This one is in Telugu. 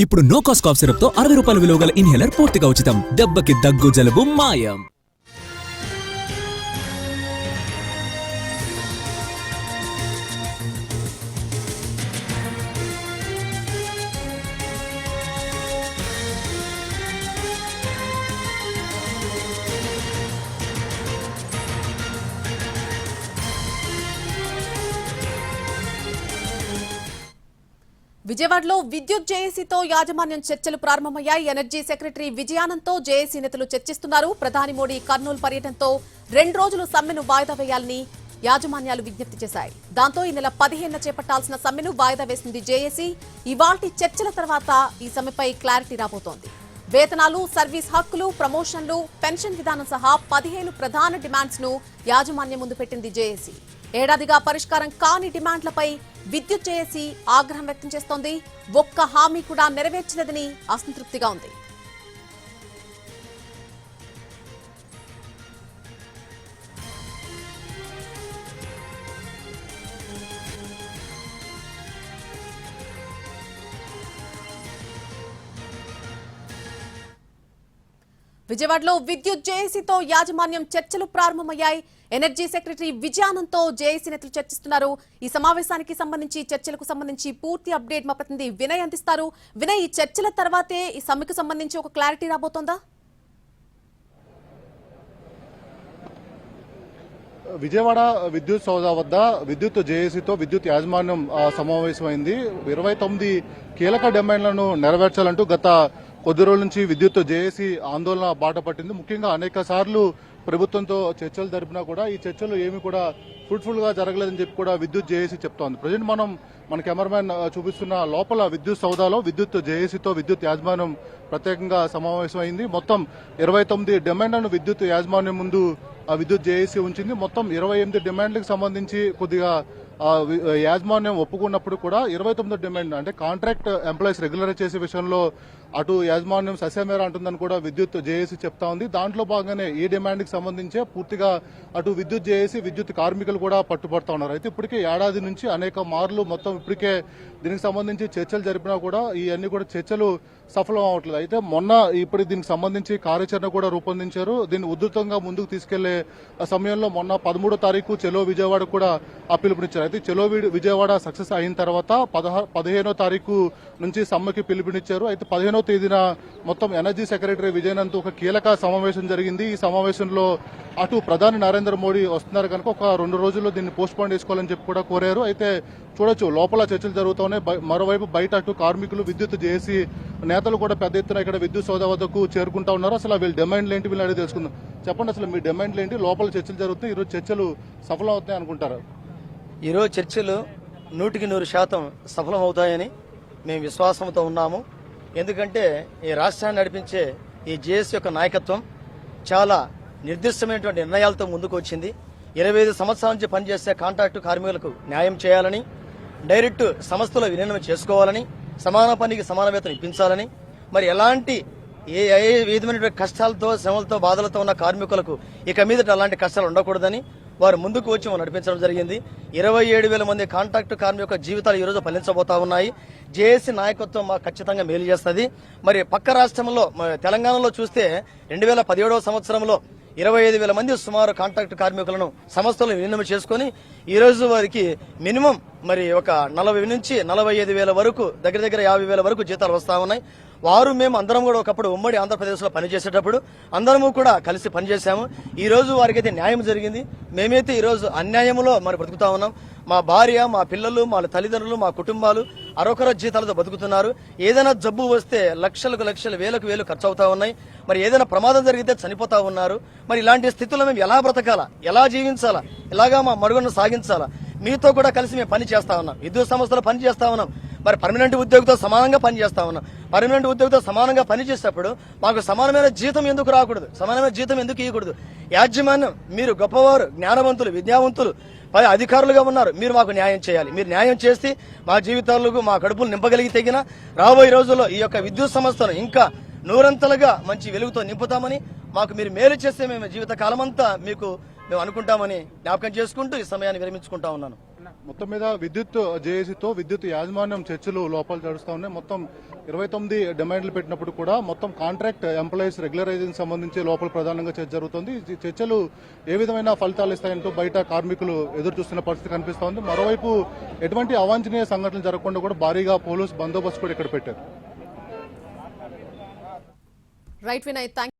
ఇప్పుడు నో కాస్ట్ కాఫ్ సిరప్ తో 60 రూపాయల విలువ గల ఇన్హేలర్ పూర్తిగా ఉచితం. దెబ్బకి దగ్గు జలుబు మాయం. విజయవాడలో విద్యుత్ జేఏసీతో యాజమాన్యం చర్చలు ప్రారంభమయ్యాయి. ఎనర్జీ సెక్రటరీ విజయానంద్తో జేఏసీ నేతలు చర్చిస్తున్నారు. ప్రధాని మోడీ కర్నూలు పర్యటనతో 2 రోజులు సమ్మెను వాయిదా వేయాలని యాజమాన్యాలు విజ్ఞప్తి చేశాయి. దాంతో ఈ నెల 15న చేపట్టాల్సిన సమ్మెను వాయిదా వేసింది జేఏసీ. ఇవాల్టి చర్చల తర్వాత ఈ సమ్మెపై క్లారిటీ రాబోతోంది. వేతనాలు, సర్వీస్ హక్కులు, ప్రమోషన్లు, పెన్షన్ విధానం సహా 15 ప్రధాన డిమాండ్స్ ను యాజమాన్యం ముందు పెట్టింది జేఏసీ. ఏడాదిగా పరిష్కారం కాని డిమాండ్లపై విద్యుత్ జేఏసీ ఆగ్రహం వ్యక్తం చేస్తోంది. ఒక్క హామీ కూడా నెరవేర్చలేదని అసంతృప్తిగా ఉంది. విజయవాడలో విద్యుత్ జేఏసీతో యాజమాన్యం చర్చలు ప్రారంభమయ్యాయి. ఎనర్జీ సెక్రటరీ విజయానంద్తో జేఏసీ నేతలు చర్చిస్తున్నారు. ఈ సమావేశానికి సంబంధించి చర్చలకు సంబంధించి పూర్తి అప్డేట్ మా ప్రతినిధి వినయ్ అందిస్తారు. వినయ్, ఈ చర్చల తర్వాతే ఈ సమ్మెకు సంబంధించి ఒక క్లారిటీ రాబోతోందా? విజయవాడ విద్యుత్ సౌధ వద్ద విద్యుత్ జేఏసీతో విద్యుత్ యాజమాన్యం సమావేశమైంది. 29 కీలక డిమాండ్లను నెరవేర్చాలంటూ గత కొద్ది రోజుల నుంచి విద్యుత్ జేఏసీ ఆందోళన బాట పట్టింది. ముఖ్యంగా అనేక సార్లు ప్రభుత్వంతో చర్చలు జరిపినా కూడా ఈ చర్చలు ఏమి కూడా ఫ్రూట్ఫుల్ గా జరగలేదని చెప్పి కూడా విద్యుత్ జేఏసీ చెప్తోంది. ప్రజెంట్ మన కెమెరామ్యాన్ చూపిస్తున్న లోపల విద్యుత్ సౌదాలో విద్యుత్ జేఏసీతో విద్యుత్ యాజమాన్యం ప్రత్యేకంగా సమావేశమైంది. మొత్తం 29 డిమాండ్లను విద్యుత్ యాజమాన్యం ముందు విద్యుత్ జేఏసీ ఉంచింది. మొత్తం 28 డిమాండ్లకు సంబంధించి కొద్దిగా యాజమాన్యం ఒప్పుకున్నప్పుడు కూడా 29 డిమాండ్ అంటే కాంట్రాక్ట్ ఎంప్లాయీస్ రెగ్యులరైజ్ చేసే విషయంలో అటు యాజమాన్యం ససేమేరా అంటుందని కూడా విద్యుత్ జేఏసీ చెప్తా ఉంది. దాంట్లో భాగంగానే ఈ డిమాండ్కి సంబంధించే పూర్తిగా అటు విద్యుత్ జేఏసీ విద్యుత్ కార్మికులు కూడా పట్టుబడతా ఉన్నారు. అయితే ఇప్పటికే ఏడాది నుంచి అనేక మార్లు మొత్తం ఇప్పటికే దీనికి సంబంధించి చర్చలు జరిపినా కూడా ఇవన్నీ కూడా చర్చలు సఫలం అవట్లేదు. అయితే మొన్న ఇప్పుడు దీనికి సంబంధించి కార్యాచరణ కూడా రూపొందించారు. దీన్ని ఉధృతంగా ముందుకు తీసుకెళ్లే సమయంలో మొన్న 13వ తారీఖు చెలో విజయవాడ కూడా ఆ పిలుపునిచ్చారు. అయితే చెలో విజయవాడ సక్సెస్ అయిన తర్వాత 15వ తారీఖు నుంచి సమ్మెకి పిలుపునిచ్చారు. అయితే 15వ తేదీన మొత్తం ఎనర్జీ సెక్రటరీ విజయనంద్ ఒక కీలక సమావేశం జరిగింది. ఈ సమావేశంలో అటు ప్రధాని నరేంద్ర మోడీ వస్తున్నారు కనుక ఒక 2 రోజుల్లో దీన్ని పోస్ట్ పోన్ చేసుకోవాలని చెప్పి కూడా కోరారు. అయితే చూడొచ్చు లోపల చర్చలు జరుగుతూనే మరోవైపు బయట అటు కార్మికులు విద్యుత్ జేఏసీ నేతలు కూడా పెద్ద ఎత్తున ఇక్కడ విద్యుత్ సౌధ వద్దకు చేరుకుంటా ఉన్నారు. అసలు వీళ్ళ డిమాండ్లు ఏంటి వీళ్ళు అడిగి తెలుసుకుందాం. చెప్పండి, అసలు మీ డిమాండ్లు ఏంటి? లోపల చర్చలు జరుగుతున్నాయి, ఈరోజు చర్చలు సఫలం అవుతాయి అనుకుంటారు? ఈరోజు చర్చలు 100% సఫలం అవుతాయని మేము విశ్వాసంతో ఉన్నాము. ఎందుకంటే ఈ రాష్ట్రాన్ని నడిపించే ఈ జేఏసీ యొక్క నాయకత్వం చాలా నిర్దిష్టమైనటువంటి నిర్ణయాలతో ముందుకు వచ్చింది. 25 సంవత్సరాల నుంచి పనిచేసే కాంట్రాక్టు కార్మికులకు న్యాయం చేయాలని, డైరెక్ట్ సంస్థలో విలీనం చేసుకోవాలని, సమాన పనికి సమాన వేతనం ఇప్పించాలని, మరి ఎలాంటి ఏ విధమైనటువంటి కష్టాలతో, శ్రమలతో, బాధలతో ఉన్న కార్మికులకు ఇక మీదట అలాంటి కష్టాలు ఉండకూడదని వారు ముందుకు వచ్చి నడిపించడం జరిగింది. 27,000 మంది కాంట్రాక్టు కార్మికుల జీవితాలు ఈ రోజు ఫలించబోతా ఉన్నాయి. జేఏసీ నాయకత్వం మాకు ఖచ్చితంగా మేలు చేస్తుంది. మరి పక్క రాష్ట్రంలో తెలంగాణలో చూస్తే 2017వ సంవత్సరంలో 25,000 మంది సుమారు కాంట్రాక్టు కార్మికులను సంస్థలు విలీనం చేసుకుని ఈ రోజు వారికి మినిమం మరి ఒక 40 నుంచి 45,000 వరకు దగ్గర 50,000 వరకు జీతాలు వస్తా ఉన్నాయి. వారు మేము అందరం కూడా ఒకప్పుడు ఉమ్మడి ఆంధ్రప్రదేశ్ లో పనిచేసేటప్పుడు అందరము కూడా కలిసి పనిచేశాము. ఈ రోజు వారికైతే న్యాయం జరిగింది. మేమైతే ఈ రోజు అన్యాయంలో మరి బతుకుతా ఉన్నాం. మా భార్య, మా పిల్లలు, మా తల్లిదండ్రులు, మా కుటుంబాలు అరొకర జీతాలతో బతుకుతున్నారు. ఏదైనా జబ్బు వస్తే లక్షలకు లక్షలు, వేలకు ఖర్చు అవుతా ఉన్నాయి. మరి ఏదైనా ప్రమాదం జరిగితే చనిపోతా ఉన్నారు. మరి ఇలాంటి స్థితుల్లో మేము ఎలా బ్రతకాలా, ఎలా జీవించాలా, ఎలాగా మా మడుగును సాగించాలా? మీతో కూడా కలిసి మేము పని చేస్తా ఉన్నాం. విద్యుత్ సంస్థలో పని చేస్తా ఉన్నాం. మరి పర్మనెంట్ ఉద్యోగితో సమానంగా పనిచేస్తా ఉన్నాం. పర్మనెంట్ ఉద్యోగితో సమానంగా పనిచేసేటప్పుడు మాకు సమానమైన జీతం ఎందుకు రాకూడదు? సమానమైన జీతం ఎందుకు ఇవ్వకూడదు? యాజమాన్యం మీరు గొప్పవారు, జ్ఞానవంతులు, విద్యావంతులు, అధికారులుగా ఉన్నారు. మీరు మాకు న్యాయం చేయాలి. మీరు న్యాయం చేసి మా జీవితాలకు, మా కడుపులు నింపగలిగి తెగిన రాబోయే రోజుల్లో ఈ యొక్క విద్యుత్ సంస్థను ఇంకా నూరంతలుగా మంచి వెలుగుతో నింపుతామని, మాకు మీరు మేలు చేస్తే మేము జీవిత కాలమంతా మీకు మేము అనుకుంటామని జ్ఞాపకం చేసుకుంటూ ఈ సమయాన్ని విరమించుకుంటా ఉన్నాను. మొత్తం మీద విద్యుత్ జేఏసీతో విద్యుత్ యాజమాన్యం చర్చలు లోపల జరుస్తూ ఉన్నాయి. మొత్తం 29 డిమాండ్లు పెట్టినప్పుడు కూడా మొత్తం కాంట్రాక్ట్ ఎంప్లాయీస్ రెగ్యులరైజేషన్ సంబంధించి లోపల ప్రధానంగా చర్చ జరుగుతుంది. ఈ చర్చలు ఏ విధమైన ఫలితాలు ఇస్తాయంటూ బయట కార్మికులు ఎదురు చూస్తున్న పరిస్థితి కనిపిస్తోంది. మరోవైపు ఎటువంటి అవాంఛనీయ సంఘటనలు జరగకుండా కూడా భారీగా పోలీసు బందోబస్తు కూడా ఇక్కడ పెట్టారు. Right Vinay, thank you.